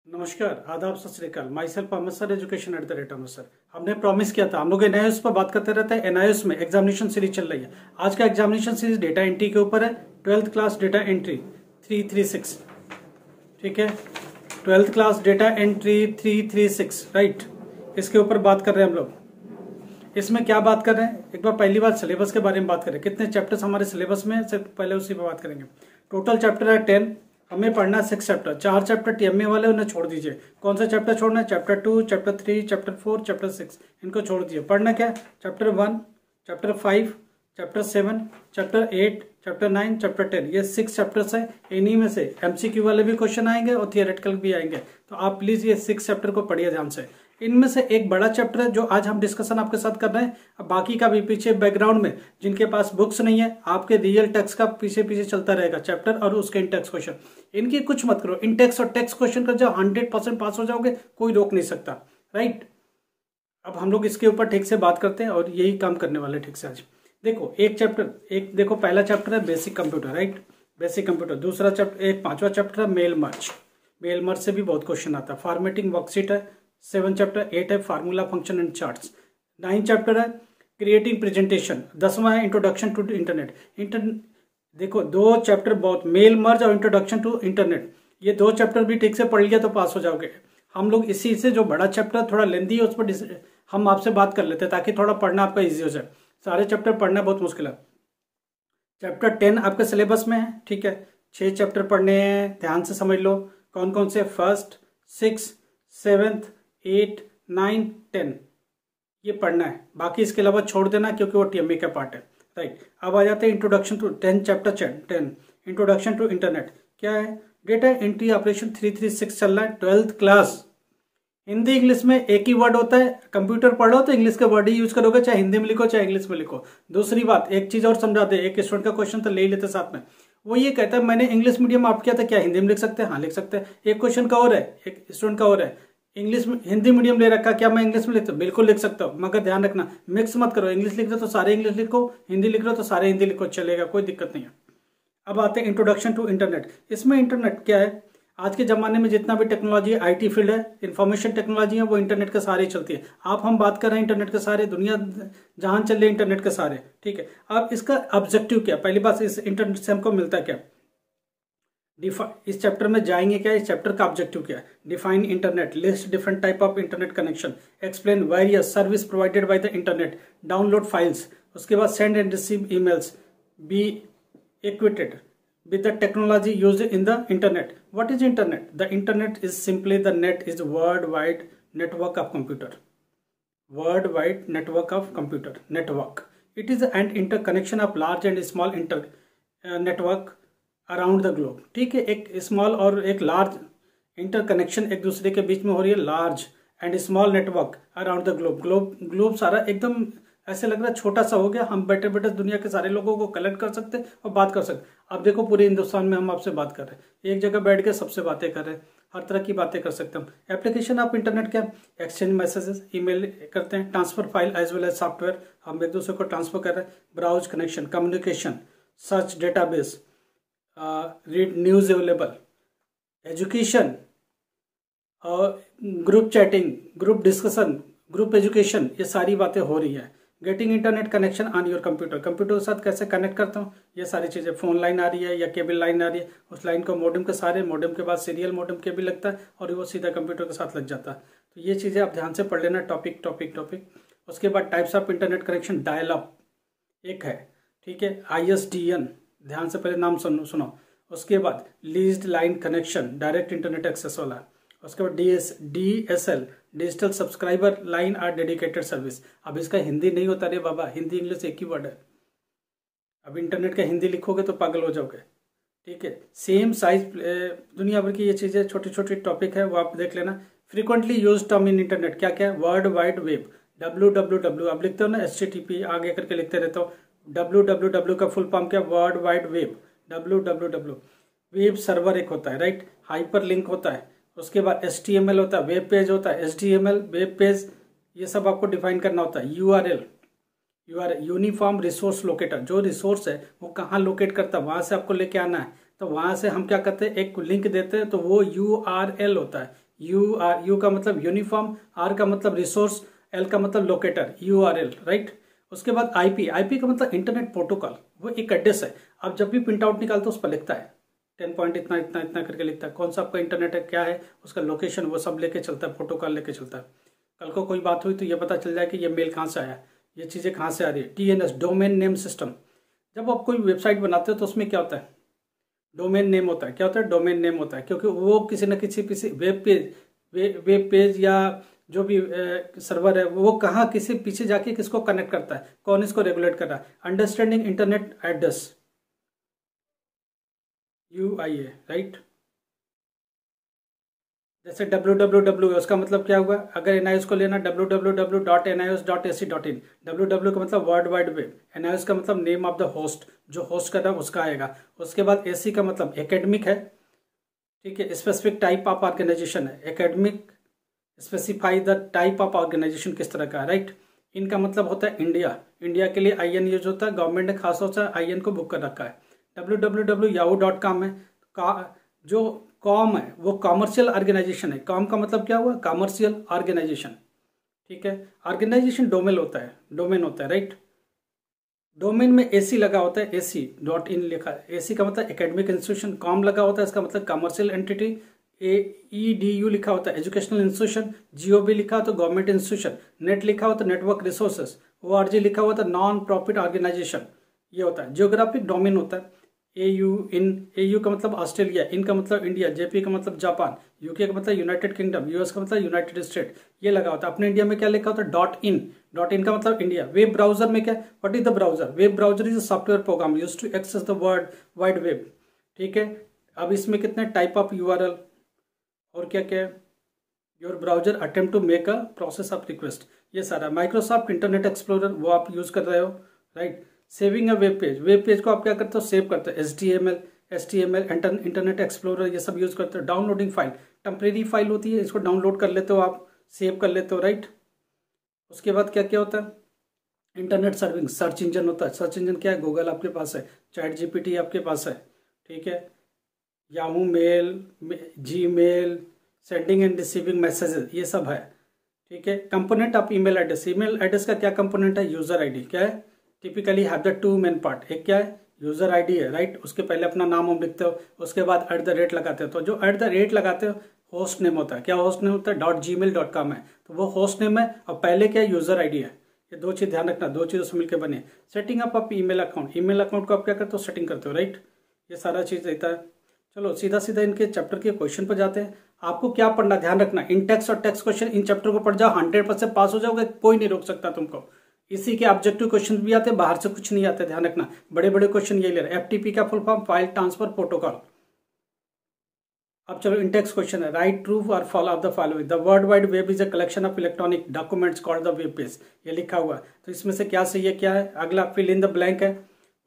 नमस्कार, आदाब, सत श्री अकाल। My self Amit sir, education @Amit. हमने प्रॉमिस किया था, हम लोग एनआईओएस पर बात करते रहते हैं। एनआईओएस में एग्जामिनेशन सीरीज चल रही है। आज का एग्जामिनेशन सीरीज डेटा एंट्री के ऊपर है। 12th क्लास डेटा एंट्री 336, ठीक है। 12th class data entry 336, right. इसके ऊपर बात कर रहे हैं हम लोग। इसमें क्या बात कर रहे हैं, एक बार पहली बार सिलेबस के बारे में बात करें। कितने चैप्टर्स हमारे सिलेबस में है, सिर्फ पहले उसी पर बात करेंगे। टोटल चैप्टर है 10। हमें पढ़ना 6 चैप्टर। 4 चैप्टर टीएमए वाले, उन्हें छोड़ दीजिए। कौन सा चैप्टर छोड़ना है? चैप्टर 2, चैप्टर 3, चैप्टर 4, चैप्टर 6, इनको छोड़ दीजिए। पढ़ना क्या है? Chapter 1, chapter 5, chapter 7, chapter 8, chapter 9, chapter 10। ये 6 चैप्टर्स है। इन्हीं में से एमसीक्यू वाले भी क्वेश्चन आएंगे और थियोरेटिकल भी आएंगे, तो आप प्लीज ये 6 चैप्टर को पढ़िए ध्यान से। इनमें से एक बड़ा चैप्टर है जो आज हम डिस्कशन आपके साथ कर रहे हैं। अब बाकी का भी पीछे बैकग्राउंड में, जिनके पास बुक्स नहीं है, आपके रियल टेक्स्ट का पीछे पीछे चलता रहेगा चैप्टर और उसके इन टेक्स्ट क्वेश्चन। इनकी कुछ मत करो, इन टेक्स्ट और टेक्स्ट क्वेश्चन कर जाओ, 100% पास हो जाओगे, कोई रोक नहीं सकता, राइट। अब हम लोग इसके ऊपर ठीक से बात करते हैं और यही काम करने वाले ठीक से आज। देखो एक चैप्टर, एक देखो पहला चैप्टर है basic computer, right, basic computer. दूसरा चैप्टर, एक 5वां चैप्टर है मेल मर्ज। मेल मर्ज से भी बहुत क्वेश्चन आता है। फॉर्मेटिंग वर्कशीट है 7 चैप्टर। 8 है formula function and charts. 9 chapter है क्रिएटिंग प्रेजेंटेशन। 10वां है इंट्रोडक्शन टू इंटरनेट। देखो 2 चैप्टर बहुत, मेल मर्ज और इंट्रोडक्शन टू इंटरनेट, ये 2 चैप्टर भी ठीक से पढ़ लिया तो पास हो जाओगे। हम लोग इसी से, जो बड़ा चैप्टर थोड़ा लेंदी है, उस पर हम आपसे बात कर लेते हैं ताकि थोड़ा पढ़ना आपका ईजी हो जाए। सारे चैप्टर पढ़ना बहुत मुश्किल है। चैप्टर 10 आपके सिलेबस में है, ठीक है। 6 चैप्टर पढ़ने हैं, ध्यान से समझ लो कौन कौन से। 1st, 6th, 7th, 8, 9, 10 ये पढ़ना है। बाकी इसके अलावा छोड़ देना क्योंकि वो टीएमए का पार्ट है, राइट। अब आ जाते हैं introduction to 10 chapter 10 introduction to internet. क्या है? डेटा एंट्री ऑपरेशन 336 चल रहा है। 12th class. हिंदी इंग्लिश में एक ही वर्ड होता है। कंप्यूटर पढ़ो तो इंग्लिश का वर्ड ही यूज करोगे, चाहे हिंदी में लिखो चाहे इंग्लिश में लिखो। दूसरी बात, एक चीज और समझा दे, एक स्टूडेंट का क्वेश्चन तो ले ही लेते साथ में। वो ये कहता है मैंने इंग्लिश मीडियम आप किया था, क्या हिंदी में लिख सकते हैं? हाँ लिख सकते हैं। एक क्वेश्चन का और है, एक स्टूडेंट का और है, इंग्लिश में हिंदी मीडियम ले रखा, क्या मैं इंग्लिश में लिखता हूँ? बिल्कुल लिख सकता हूँ, मगर ध्यान रखना मिक्स मत करो। इंग्लिश लिख रहे हो तो सारे इंग्लिश लिखो, हिंदी लिख रहे हो तो सारे हिंदी लिखो, चलेगा, कोई दिक्कत नहीं है। अब आते हैं इंट्रोडक्शन टू इंटरनेट। इसमें इंटरनेट क्या है? आज के जमाने में जितना भी टेक्नोलॉजी है, आईटी फील्ड है, इंफॉर्मेशन टेक्नोलॉजी है, वो इंटरनेट के सहारे चलती है। आप हम बात कर रहे हैं इंटरनेट के सहारे, दुनिया जहां चल रही है इंटरनेट के सहारे, ठीक है। अब इसका ऑब्जेक्टिव क्या? पहली बात, इस इंटरनेट से हमको मिलता क्या? इस चैप्टर में जाएंगे क्या? इस चैप्टर का ऑब्जेक्टिव क्या है? Define internet, list different type of internet connection, explain various service provided by the internet, download files, उसके बाद send and receive emails, be acquainted with the technology used in the internet. What is internet? The internet is simply the net is worldwide network of computer. Worldwide network of computer network. It is an interconnection of large and small network around the globe. ठीक है, एक small और एक large interconnection एक दूसरे के बीच में हो रही है। Large and small network around the globe. Globe सारा एकदम ऐसे लग रहा है छोटा सा हो गया। हम बैठे बैठे दुनिया के सारे लोगों को कलेक्ट कर सकते हैं और बात कर सकते हैं। अब देखो पूरे हिंदुस्तान में हम आपसे बात कर रहे हैं, एक जगह बैठ के सबसे बातें कर रहे हैं, हर तरह की बातें कर सकते हैं हम। एप्लीकेशन ऑफ इंटरनेट क्या? एक्सचेंज मैसेजेस, ईमेल करते हैं, transfer file as well as software, हम एक दूसरे को ट्रांसफर कर रहे हैं, browse connection, communication, search database, read news available, education, और group chatting, group discussion, group education, ये सारी बातें हो रही है। Getting internet connection on your computer, computer के साथ कैसे कनेक्ट करता हूँ, ये सारी चीजें। फोन लाइन आ रही है या केबल लाइन आ रही है, उस लाइन को मॉडेम के सारे, मॉडेम के बाद सीरियल मॉडेम के भी लगता है और वो सीधा कंप्यूटर के साथ लग जाता है। तो ये चीजें आप ध्यान से पढ़ लेना, टॉपिक टॉपिक टॉपिक। उसके बाद types of internet connection, dial up एक है, ठीक है, ISDN, ध्यान से पहले नाम सुनो। उसके बाद leased line connection, direct internet access वाला। उसके बाद DSL, डिजिटल सब्सक्राइबर लाइन और डेडिकेटेड सर्विस। अब इसका हिंदी नहीं होता रे बाबा, हिंदी इंग्लिश एक ही वर्ड है। अब इंटरनेट का हिंदी लिखोगे तो पागल हो जाओगे, ठीक है। सेम साइज, दुनिया भर की ये चीजें छोटी छोटी टॉपिक है, वो आप देख लेना। Frequently use term in internet क्या क्या है? वर्ल्ड वाइड वेब, WWW, अब लिखते हो ना HTTP आगे करके लिखते रहते हो। WWW का फुल फॉर्म क्या? World Wide web, WWW। Web server एक होता है, राइट, हाइपर लिंक होता है। उसके बाद HTML होता है, वेब पेज होता है, HTML वेब पेज, ये सब आपको डिफाइन करना होता है। URL यूनिफॉर्म रिसोर्स लोकेटर, जो रिसोर्स है वो कहाँ लोकेट करता है, वहां से आपको लेके आना है। तो वहां से हम क्या करते हैं, एक लिंक देते हैं, तो वो URL होता है। यू का मतलब यूनिफॉर्म, आर का मतलब रिसोर्स, एल का मतलब लोकेटर, URL, राइट। उसके बाद आईपी का मतलब इंटरनेट प्रोटोकॉल, वो एक एड्रेस है। आप जब भी प्रिंट आउट निकालते हो उस पर लिखता है 10 पॉइंट इतना इतना इतना करके लिखता है कौन सा आपका इंटरनेट है, क्या है उसका लोकेशन, वो सब लेके चलता है, प्रोटोकॉल लेके चलता है। कल को कोई बात हुई तो ये पता चल जाए कि ये मेल कहाँ से आया, ये चीज़ें कहाँ से आ रही है। DNS, domain name system. जब आप कोई वेबसाइट बनाते हो तो उसमें क्या होता है, डोमेन नेम होता है। क्या होता है, डोमेन नेम होता है, क्योंकि वो किसी न किसी वेब पेज या जो भी सर्वर है वो कहाँ किसी पीछे जाके किसको कनेक्ट करता है, कौन इसको रेगुलेट कर रहा है। Understanding internet address, UIA, right. जैसे www है, उसका मतलब क्या हुआ, अगर NIOS को लेना www.nios.ac.in, www का मतलब वर्ल्ड वाइड वेब, NIOS का मतलब नेम ऑफ द होस्ट, जो होस्ट कर रहा है उसका आएगा। उसके बाद AC का मतलब एकेडमिक है, ठीक है। स्पेसिफिक टाइप ऑफ ऑर्गेनाइजेशन है, academic specify the type of organisation किस तरह का है, राइट। इनका मतलब होता है इंडिया, इंडिया के लिए IN यूज होता है, गवर्नमेंट ने खास तौर से IN को बुक कर रखा है। www.yahoo.com है, जो कॉम है वो कॉमर्शियल ऑर्गेनाइजेशन है। कॉम का मतलब क्या हुआ, कॉमर्शियल ऑर्गेनाइजेशन, ठीक है। ऑर्गेनाइजेशन डोमेन होता है, राइट। डोमेन में AC लगा होता है, AC.in लिखा है, AC का मतलब एकेडमिक इंस्टीट्यूशन, कॉम लगा होता है इसका मतलब कमर्शियल एंटिटी, EDU लिखा होता है एजुकेशनल इंस्टीट्यूशन, GOB लिखा हो तो गवर्नमेंट इंस्टीट्यूशन, नेट लिखा हो तो नेटवर्क रिसोर्सेस, ORG लिखा हुआ तो नॉन प्रॉफिट ऑर्गेनाइजेशन, ये होता है। जियोग्राफिक डोमेन होता है AU का मतलब ऑस्ट्रेलिया, इन का मतलब इंडिया, JP का मतलब जापान, UK का मतलब यूनाइटेड किंगडम, US का मतलब यूनाइटेड स्टेट, ये लगा होता है। अपने इंडिया में क्या लिखा होता है, .in का मतलब इंडिया। वेब ब्राउजर में क्या, what is the browser, web browser is a software program used to access the World Wide Web, ठीक है। अब इसमें कितने टाइप ऑफ URL और क्या क्या है, your browser attempt to make a process of request, ये सारा। माइक्रोसॉफ्ट इंटरनेट एक्सप्लोरर वो आप यूज कर रहे हो, right. Saving a web page को आप क्या करते हो, सेव करते हो, HTML इंटरनेट एक्सप्लोरर ये सब यूज करते हो। डाउनलोडिंग फाइल, टेम्परेरी फाइल होती है, इसको डाउनलोड कर लेते हो आप, सेव कर लेते हो, राइट। उसके बाद क्या क्या होता है, इंटरनेट सर्विंग, सर्च इंजन होता है। सर्च इंजन क्या है, गूगल आपके पास है, ChatGPT आपके पास है, ठीक है। Yahoo mail, Gmail, sending and receiving messages, ये सब है, ठीक है। कंपोनेंट ऑफ ईमेल एड्रेस का क्या कंपोनेंट है, यूजर आईडी, क्या है, typically have the 2 main part, एक क्या है यूजर आईडी है, राइट। उसके पहले अपना नाम हम लिखते हो, उसके बाद @ लगाते हो, तो जो @ लगाते हो होस्ट नेम होता है। क्या होस्ट नेम होता है, .gmail.com है, तो वो होस्ट नेम है, और पहले क्या यूजर आईडी है। ये दो चीज ध्यान रखना, दो चीजों से मिलकर बने। Setting up of email account को आप क्या करते हो, सेटिंग करते हो, राइट। ये सारा चीज रहता है। चलो सीधा सीधा इनके चैप्टर के क्वेश्चन पर जाते हैं। आपको क्या पढ़ना, ध्यान रखना, इंटेक्स और टेक्स्ट क्वेश्चन इन चैप्टर को पढ़ जाओ, 100% पास हो जाओगे, कोई नहीं रोक सकता तुमको। इसी के ऑब्जेक्टिव क्वेश्चन भी आते हैं, बाहर से कुछ नहीं आते, ध्यान रखना। बड़े बड़े क्वेश्चन ये ले रहे हैं। FTP का full form, file transfer protocol. अब चलो इंटेक्स क्वेश्चन है, राइट ट्रू और fall of the following, the World Wide web is a collection of electronic documents called the web page, ये लिखा हुआ है। तो इसमें से क्या सही है, क्या है। अगला फिल इन द ब्लैंक है।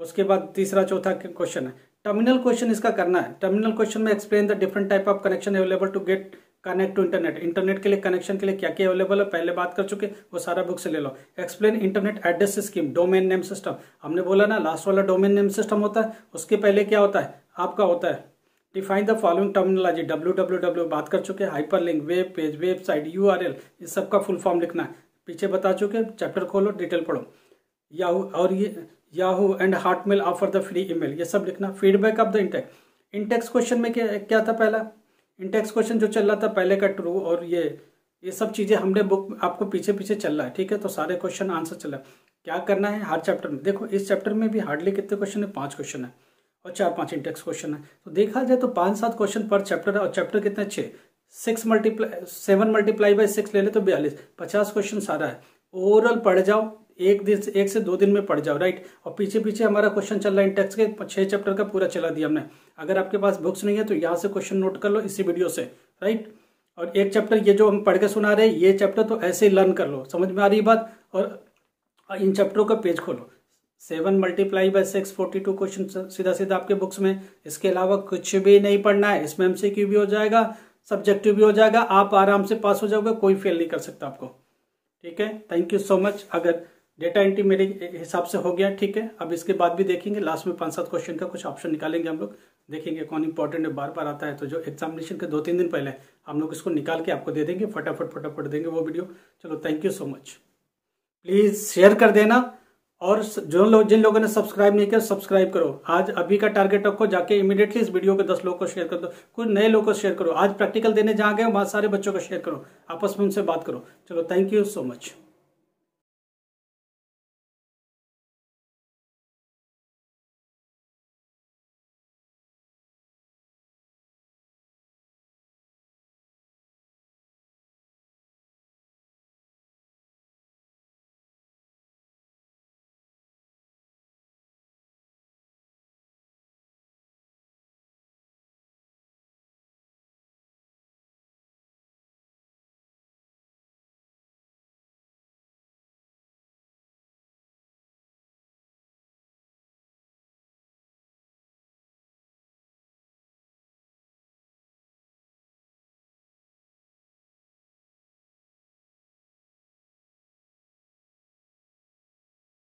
उसके बाद तीसरा चौथा क्वेश्चन है, टर्मिनल क्वेश्चन इसका करना है। टर्मिनल क्वेश्चन में explain the different type of connection available to get connect to internet. Internet के लिए कनेक्शन के लिए क्या क्या अवेलेबल है, पहले बात कर चुके, वो सारा बुक से ले लो। Explain internet address scheme, domain name system, हमने बोला ना लास्ट वाला डोमेन नेम सिस्टम होता है, उसके पहले क्या होता है आपका होता है define the following terminology, www बात कर चुके, hyperlink, web page, website, URL, इस सब का फुल फॉर्म लिखना है, पीछे बता चुके, चैप्टर खोलो डिटेल पढ़ो। याहू और ये Yahoo and Hotmail offer the free email, ये सब लिखना। Feedback of the Intex question में क्या था, पहला इंटेक्स क्वेश्चन जो चल रहा था पहले का ट्रू, और ये सब चीजें हमने बुक आपको पीछे पीछे चल रहा है, ठीक है। तो सारे क्वेश्चन आंसर चल रहा है। क्या करना है हर चैप्टर में, देखो इस चैप्टर में भी हार्डली कितने क्वेश्चन है, 5 क्वेश्चन है और 4-5 इंटेक्स क्वेश्चन है। तो देखा जाए तो 5-7 क्वेश्चन पर चैप्टर है, और चैप्टर कितने 6, 7 मल्टीप्लाई बाय 6 ले ले तो 42, 50 क्वेश्चन सारा है। ओवरऑल पढ़ जाओ, 1 से 2 दिन में पढ़ जाओ, राइट। और पीछे पीछे हमारा क्वेश्चन चल रहा है इंटेक्स के 6 चैप्टर का पूरा चला दिया हमने। अगर आपके पास बुक्स नहीं है तो यहाँ से क्वेश्चन नोट कर लो इसी वीडियो से, राइट। और एक चैप्टर ये जो हम पढ़ के सुना रहे हैं, ये चैप्टर तो ऐसे ही लर्न कर लो, समझ में आ रही बात। और इन चैप्टरों का पेज खोलो, 7 मल्टीप्लाई बाय 6 42 क्वेश्चन सीधा सीधा आपके बुक्स में। इसके अलावा कुछ भी नहीं पढ़ना है, इसमें MCQ भी हो जाएगा, सब्जेक्टिव भी हो जाएगा, आप आराम से पास हो जाओगे, कोई फेल नहीं कर सकता आपको, ठीक है। Thank you so much. अगर डेटा एंट्री मेरे हिसाब से हो गया, ठीक है। अब इसके बाद भी देखेंगे, लास्ट में 5-7 क्वेश्चन का कुछ ऑप्शन निकालेंगे हम लोग, देखेंगे कौन इंपॉर्टेंट है, बार बार आता है, तो जो एग्जामिनेशन के 2-3 दिन पहले हम लोग इसको निकाल के आपको दे देंगे, फटाफट देंगे वो वीडियो। चलो thank you so much. Please share कर देना, और जिन लोगों ने सब्सक्राइब नहीं किया सब्सक्राइब करो। आज अभी का टारगेट रखो, जाके इमीडिएटली इस वीडियो को 10 लोगों को शेयर कर दो, कुछ नए लोगों को शेयर करो। आज प्रैक्टिकल देने जहाँ गए वहाँ सारे बच्चों को शेयर करो, आपस में उनसे बात करो। चलो थैंक यू सो मच।